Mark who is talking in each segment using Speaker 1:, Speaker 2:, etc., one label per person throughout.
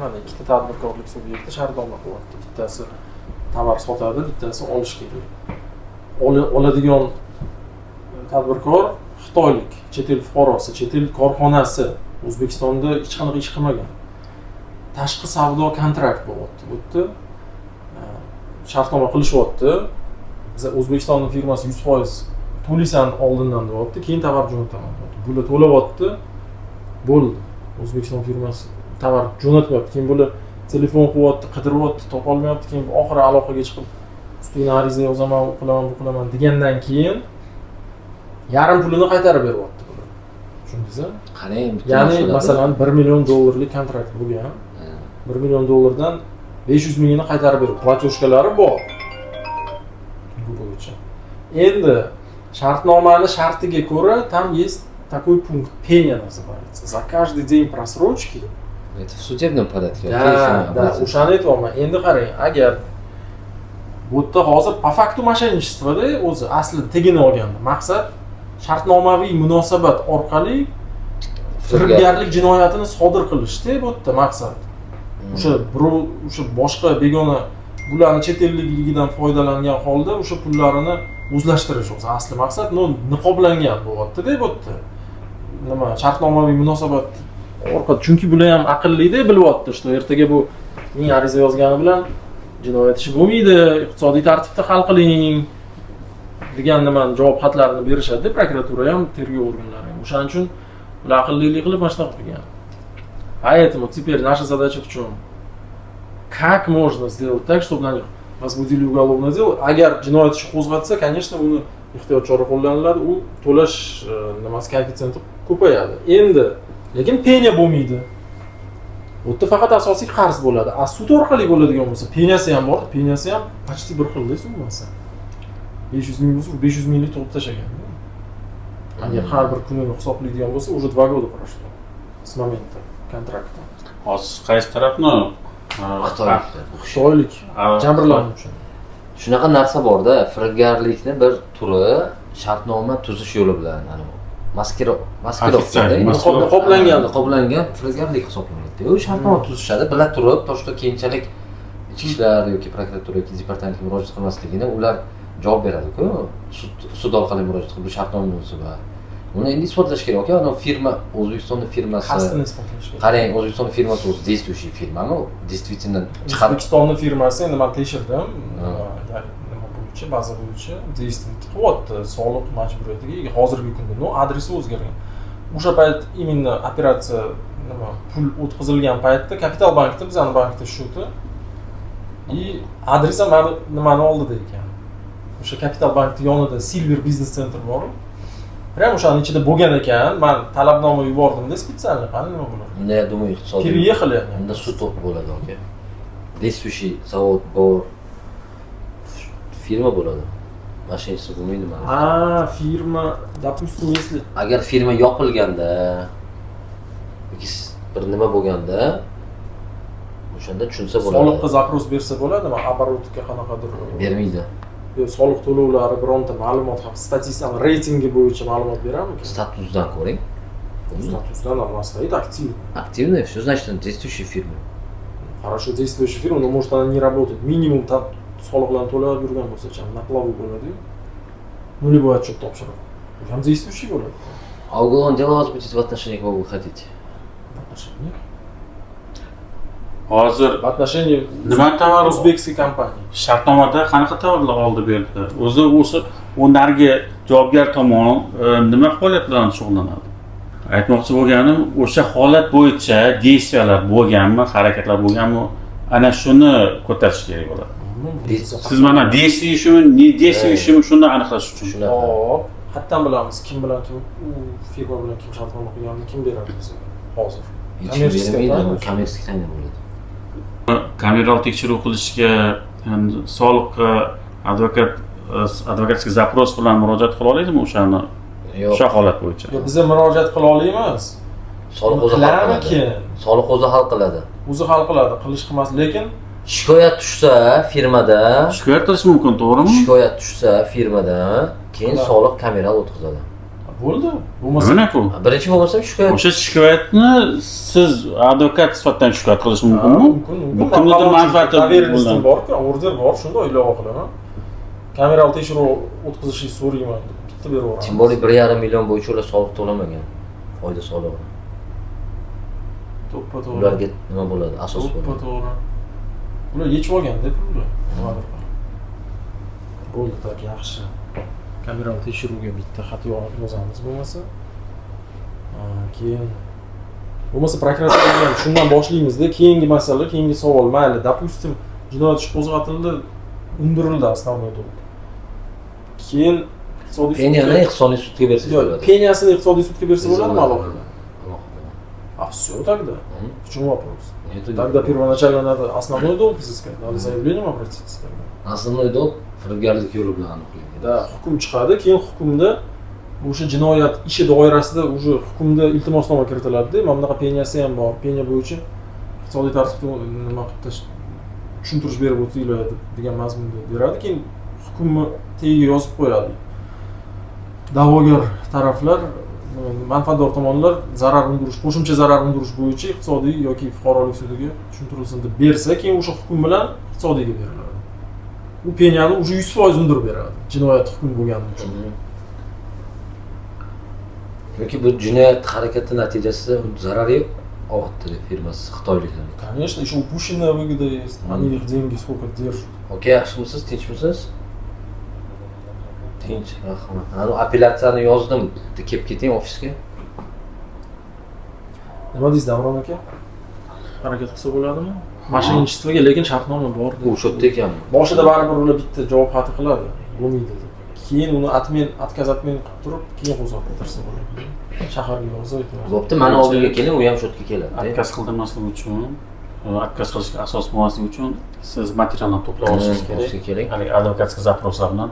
Speaker 1: mana ikkita tadbirkorlik subyekti shartnoma qilyapti. Bittasi tovar sotadi, bittasi olish kerak. Oladigan tadbirkor xitoylik, chet el fuqarosi, chet el korxonasi O'zbekistonda hech qanaqa ish qilmagan. Tashqi savdo kontrakt bo'lyapti. Bu yerda shartnoma qilishyapti. Biz O'zbekistonning firmasi 100% to'laysan oldindan deyapti, keyin tovar jo'nataman. Bular to'layapti. Bo'ldi. O'zbekiston firmasi tovar jo'natmayapti. Keyin bular telefon qilyapti, qidiryapti, topolmayapti. Keyin oxiri aloqaga chiqib ustiga ariza yozaman, u qilaman, bu qilaman degandan keyin yarim pulini qaytarib beryapti bular. Tushundingizmi?
Speaker 2: Qarang,
Speaker 1: ya'ni masalan 1 million dollarlik kontrakt bo'lgan. 1 million dollardan 500 mingini qaytarib berib, platyoshkalari bor. Bu bo'yicha. Endi shartnomani shartiga ko'ra tam есть такой пункт пеня называется. За каждый день просрочки.
Speaker 2: Это в судебном порядке.
Speaker 1: Да, o'shani aytyapman. Endi qarang, agar bu yerda hozir по факту мошенничествоda o'zi aslida tegini olganda maqsad shartnomaviy munosabat orqali firibgarlik jinoyatini sodir qilishda bu yerda maqsad. O'sha boshqa begona bularni chet elligidan foydalangan holda o'sha pullarini o'zlashtirish o'zi asli maqsad. Niqoblangan bo'lyapti-da bu yerda. Nima shartnomaviy munosabat orqali, chunki bular ham aqllida bilyapti, что ertaga bu ming ariza yozgani bilan jinoyat ishi bo'lmaydi, iqtisodiy tartibda hal qiling degan nimani javob xatlarini berishadi, prokuratura ham, tergov organlari ham. O'shaning uchun ular aqllilik qilib mana shunaqa qilgan. Поэтому теперь наша задача в чем? Как можно сделать так, чтобы на них возбудили уголовное дело? Agar jinoyat ishi qo'zg'atsa, конечно, uni ehtiyot chora qo'llaniladi, u to'lash nimasi koeffitsiyenti ko'payadi. Endi lekin penya bo'lmaydi. Bu yerda faqat asosiy qarz bo'ladi. Sud orqali bo'ladigan bo'lsa, penyasi ham bor. Penyasi ham почти bir xilda summasi. 500 ming bo'lsa, 500 minglik to'lib tashagan. Agar har bir kunini hisoblaydigan bo'lsa, уже 2 года прошло с момента kontrakt.
Speaker 3: Hozir qaysi tarafni?
Speaker 1: Xitoylik jabrlanuvchi.
Speaker 2: Shunaqa narsa borda, firibgarlikni bir turi shartnoma tuzish yo'li bilan, niqoblangan firibgarlik hisoblanadi. U shartnoma tuzishadi, bila turib, to'shda keyinchalik ichki ishlar yoki prokuratura yoki departamentga murojaat qilmasligini ular javob beradi-ku. Sud orqali murojaat qilib shart-noma munosabat. Uni endi isbotlash kerak ekan. Ana firma, O'zbekistonning firmasi.
Speaker 1: Qasdini isbotlash kerak.
Speaker 2: Qarang, O'zbekistonning firmasi o'zi действующий firmami? Действительно
Speaker 1: O'zbekistonning firmasi endi men tekshirdim. Nima bo'yicha, baza bo'yicha действует qilyapti soliq majburiyatiga ega hozirgi kunda. No, adresi o'zgargan. O'sha payt именно operatsiya nima pul o'tkazilgan paytda Kapital bankda, bizning bankda shoti и adres ham nimani oldida ekan. O'sha Kapital bankning yonida Silver Business Center bor. Прямо o'shaning ichida bo'lgan ekan. Men talabnoma yubordim-da специально, qani nima bo'ladi?
Speaker 2: Unda я думаю, iqtisodiy.
Speaker 1: Переехали.
Speaker 2: Unda sud bo'ladi, aka. Действующий завод bor. Firma bo'ladi. Mashinasi bo'lmaydi mana.
Speaker 1: Firma, допустим, если
Speaker 2: agar firma yopilganda yoki bir nima bo'lganda o'shanda tushunsa bo'ladi.
Speaker 1: Soliqqa zaпрос bersa bo'ladimi? Оборотga qanaqadir
Speaker 2: bermaydi.
Speaker 1: Soliq to'lovlari bironta ma'lumot haqida statistika reytingi bo'yicha ma'lumot beradimi?
Speaker 2: Statusdan ko'ring.
Speaker 1: Statusdan она стоит активно.
Speaker 2: Активная, все значит, она действующая фирма.
Speaker 1: Хорошо действующая фирма, но может она не работает. Минимум там soliqlarni to'lab yurgan bo'lsa-chi, на плаву bo'ladi-yu. Нулевой отчет topshirib. Ham действующий bo'ladi.
Speaker 2: А уголовное дело у вас будет в отношении кого вы хотите?
Speaker 1: В отношении?
Speaker 3: Hozir
Speaker 1: В отношении
Speaker 3: nima tovar
Speaker 1: o'zbekiston kompaniyasi.
Speaker 3: Shartnomada qanaqa tovarlar oldi berdi? O'zi u nargi javobgar tomon nima faoliyat bilan shug'ullanadi? Aytmoqchi bo'lganim, o'sha holat bo'yicha действиялар bo'lganmi, harakatlar bo'lganmi, ana shuni ko'tarish kerak bo'ladi. Siz mana действие ishimi, ne действие ishimi shuni aniqlash uchun.
Speaker 1: Hop, hattan bilamiz kim bilan kim, u firma bilan kim shartnoma qilganini kim beradi bizga hozir.
Speaker 2: Kommersiy tayinlab bo'ladi.
Speaker 3: Kameral tekshiruv qilishga soliqqa advokatskiy zaпрос bilan murojaat qila oladimi o'shani? O'sha holat bo'yicha.
Speaker 1: Yo'q, biz murojaat qila olamiz.
Speaker 2: Soliq o'zi hal qiladi. Soliq o'zi hal qiladi.
Speaker 1: O'zi hal qiladi, qilish qilmas, lekin
Speaker 2: shikoyat tushsa firmada,
Speaker 3: shikoyat qilish mumkin, to'g'rimi?
Speaker 2: Shikoyat tushsa firmada, keyin soliq kameral o'tkazadi.
Speaker 1: Bu bo'ldi. Bo'lmasa
Speaker 3: Mana-ku.
Speaker 2: Birinchi bo'lmasam shikoyat.
Speaker 3: O'sha shikoyatni siz advokat sifatida shikoyat qilish mumkinmi?
Speaker 1: mumkin.
Speaker 3: Bu kimnidir manfaati
Speaker 1: doверенностьim
Speaker 3: bilan.
Speaker 1: bor-ku, order bor, shunda ilova qilaman. Kameral tekshiruv o'tkazishni so'rayman. Bitta berib yuboraman.
Speaker 2: Tim bo'li 1,5 million bo'yicha ular soliq to'lamagan. Foyda solig'ini.
Speaker 1: To'ppa-to'g'ri.
Speaker 2: Ularga nima bo'ladi? Asos bo'ladi.
Speaker 1: To'ppa-to'g'ri. Ular yechib olganda pulni. Nimadir qilib. Bo'ldi, tak, yaxshi. Kameral tekshiruvga bitta xat yozamiz bo'lmasa. Keyin bo'lmasa prokuraturadan shundan boshlaymiz-da, keyingi masala, keyingi savol, mayli, допустим, jinoyat ishi qo'zg'atildi, undirildi основной dolg. Keyin iqtisodiy
Speaker 2: Peniyani iqtisodiy sudga bersa
Speaker 1: Yo'q,
Speaker 2: bo'ladi.
Speaker 1: peniyasini iqtisodiy sudga bersa bo'ladimi alohida? А всё тогда. В чем вопрос? Тогда первоначально надо основной долг взыскать, надо заявлением обратиться тогда.
Speaker 2: Основной dolg firibgarlik yo'li bilan aniqlangan.
Speaker 1: Да, hukm chiqadi, keyin hukmda o'sha jinoyat ishi doirasida уже hukmda iltimosnoma kiritiladi-da, mana bunaqa peniyasi ham bor. Peniya bo'yicha iqtisodiy tartibda nima qilib tushuntirish berib o'tinglar degan mazmunda beradi, keyin hukmni tagiga yozib qo'yadi. Da'vogar taraflar, manfaatdor tomonlar zarar undirish, qo'shimcha zarar undirish bo'yicha iqtisodiy yoki fuqarolik sudiga tushuntirilsin deb bersa, keyin o'sha hukm bilan iqtisodiyga beriladi. U peniyani уже 100% undirib beradi, jinoyat hukmi bo'lgani uchun.
Speaker 2: Chunki bu jinoyat harakati natijasida zarari oldi firmasi xitoyliklar.
Speaker 1: Конечно, еще упущенная выгода есть. Они их деньги сколько держат.
Speaker 2: Okey, yaxshimisiz, tinchmisiz? Tinch, rahmat. Ana apellyatsiyani yozdim. Bitta kelib keting ofisga.
Speaker 1: Nima deysiz, Davron aka? Harakat qilsa bo'ladimi? Mashinistvaga lekin shartnoma bor.
Speaker 2: O'sha yerda ekanmi?
Speaker 1: Boshida baribir ular bitta javob xati qiladi. Bo'lmaydi deb. Keyin uni отказ отмен qilib turib, keyin qo'zg'ab o'tirsa bo'ladi. Shaharga yozib
Speaker 2: Bo'pti, mana oldinga keling, u ham shu yerga keladi.
Speaker 3: Отказ qildirmaslik uchun, отказ qilishga asos bo'lmasligi uchun siz materiallarni to'plab olishingiz kerak.
Speaker 2: Ofisga keling.
Speaker 3: Haligi advokatskiy запросlar bilan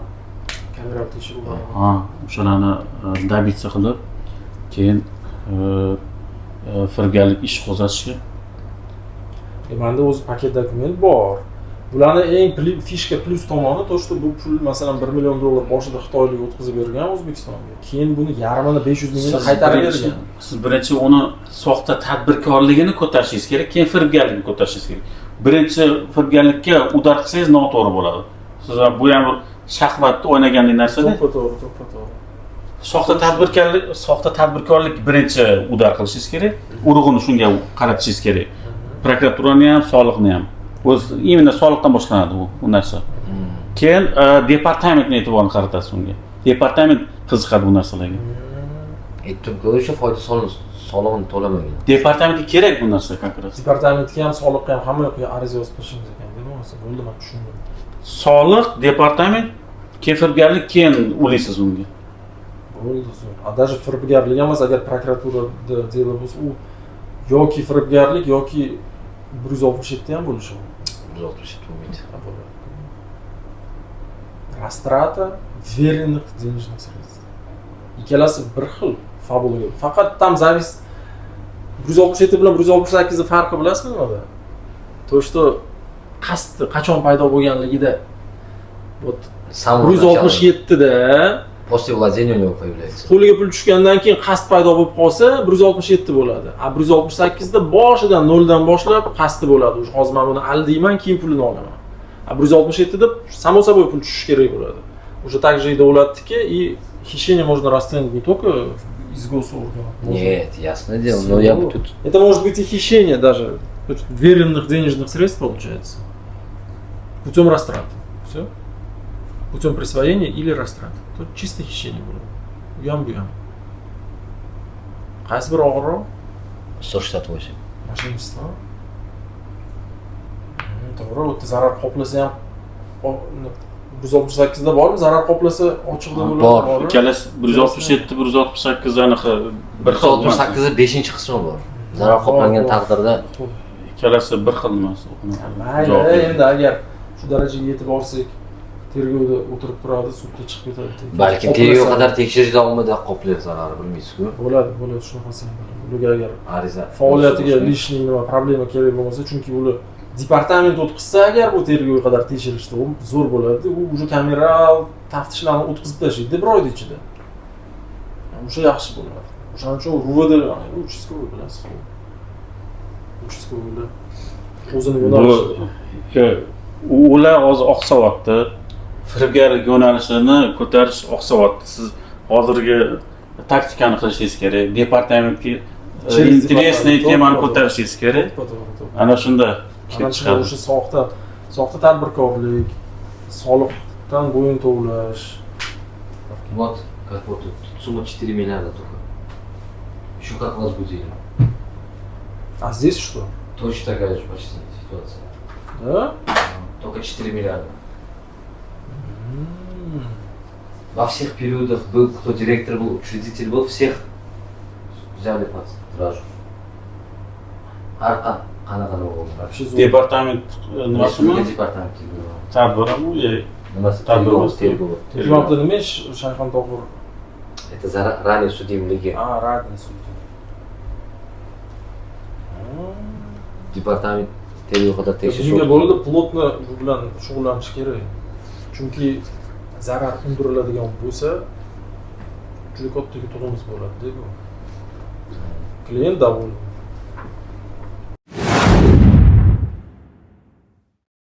Speaker 1: kameral tekshiruv bilan.
Speaker 3: o'shalarni добиться qilib, keyin firibgarlik ish qo'zg'atishga.
Speaker 1: Menda o'zi paket dokument bor. Bularning eng fishka plus tomoni to, что bu pul masalan 1 million dollar boshida Xitoylik o'tkazib bergan O'zbekistonga. Keyin buni yarmini 500 mingga qaytarib bergan.
Speaker 3: Siz birinchi uni soxta tadbirkorligini ko'tarishingiz kerak, keyin firibgarlikni ko'tarishingiz kerak. Birinchi firibgarlikka udar qilsangiz noto'g'ri bo'ladi. Siz bu ham shaxmatda o'ynagandek narsa-da.
Speaker 1: To'ppa-to'g'ri.
Speaker 3: Soxta tadbirkorlik birinchi udar qilishingiz kerak. Urug'ini shunga qaratishingiz kerak. Prokuraturani ham, soliqni ham. O'z imенно soliqdan boshlanadi bu narsa. Keyin departamentning e'tiborini qaratasiz unga. Departament qiziqadi bu narsalarga.
Speaker 2: Aytdim-ku, o'sha foyda solig'ini to'lamagan.
Speaker 3: Departamentga kerak bu narsa konkret.
Speaker 1: Departamentga ham, soliqqa ham hamma yoqqa ariza yozib qo'yishimiz ekan, bo'lmasa bo'ldi, men tushundim.
Speaker 3: Soliq, departament, keyin firibgarlik, keyin ulaysiz unga.
Speaker 1: Bo'ldi, zo'r. Даже firibgarlik emas, agar prokuraturada delo bo'lsa, u yoki firibgarlik yoki 167 ham bo'lishi mumkin.
Speaker 2: 167 bo'lmaydi.
Speaker 1: Растрата веренных денежных средств. Ikkalasi bir xil fabulaga. Faqat tam zavis 167 bilan 168 ni farqi bilasizmi nimada? To, что qasd qachon paydo bo'lganligida вот 167 da
Speaker 2: После владения у него появляется.
Speaker 1: qo'liga pul tushgandan keyin qasd paydo bo'lib qolsa 167 bo'ladi. A 168 da boshidan 0 dan boshlab qasdi bo'ladi. Hozir men buni aldiyman, keyin pulini olaman. A 167 da само собой pul tushishi kerak bo'ladi. Уже так же и довладки, и хищение можно расценивать не только из госорганов.
Speaker 2: Нет, ясное дело, но я бы тут...
Speaker 1: Это может быть и хищение даже веренных денежных средств получается. Путем растраты. Все. Путем присвоения или растраты. Тут чисто хищение было. Уям-буям. Qaysi bir og'irroq?
Speaker 2: 168.
Speaker 1: Mashinistva. To'g'ri, o'tda zarar qoplasa ham 168 da bormi? Zarar qoplasa ochiqda bo'ladi.
Speaker 2: Bor.
Speaker 3: Ikkalasi 167, 168 aniqi bir xil.
Speaker 2: 168 da 5-qismi bor. Zarar qoplangan taqdirda
Speaker 3: Ikkalasi bir xil emas.
Speaker 1: Mayli, endi agar shu darajaga yetib borsak, tergovda o'tirib turadi, sudga chiqib ketadi.
Speaker 2: balkim tergov qadar tekshirish davomida qoplar zarari bilmaysiz-ku.
Speaker 1: Bo'ladi, shunaqasi ham bo'ladi. Ularga agar
Speaker 2: Ariza
Speaker 1: faoliyatiga lishniy nima problema kerak bo'lmasa, chunki ular departament o'tkazsa agar bu tergovga qadar tekshirishda zo'r bo'ladi. U уже kameral taftishlarni o'tkazib tashlaydi bir oyda ichida. o'sha yaxshi bo'ladi. O'shaning uchun RUVD uchastkavoy bilasiz. Uchastkovoylar o'zini yo'nalishi.
Speaker 3: Ular hozir oqsavyapti. Firibgarlik yo'nalishini ko'tarish oqsavyapti. Siz hozirgi taktikani qilishingiz kerak. Departamentga интересный temani ko'tarishingiz kerak. Ana shunda kelib chiqadi.
Speaker 1: O'sha soxta tadbirkorlik, soliqdan bo'yin tovlash.
Speaker 2: Вот как вот тут сумма 4 миллиарда только. Еще как возбудили.
Speaker 1: А здесь что?
Speaker 2: Точно такая же почти ситуация.
Speaker 1: Да?
Speaker 2: Только 4 миллиарда. Во всех периодах был, кто директор был, учредитель был, всех взяли под стражу. Арка, qanaqa bo'ldi?
Speaker 1: Вообще zo'r.
Speaker 3: Departament nimasimi?
Speaker 2: Departamentga bo'ldi.
Speaker 3: Tadbirmi?
Speaker 2: Nimasi?
Speaker 3: Tergov.
Speaker 1: Departamentda nima ish Shayxon Tohir?
Speaker 2: Это ранее судимлigi.
Speaker 1: Radniy sudi.
Speaker 2: Departament tergovda tekshirish.
Speaker 1: Shunga bo'ldi, plotni bu bilan shug'ullanish kerak. Chunki zarar undiriladigan bo'lsa, juda katta to'lovimiz bo'ladi, deb. Klient davol.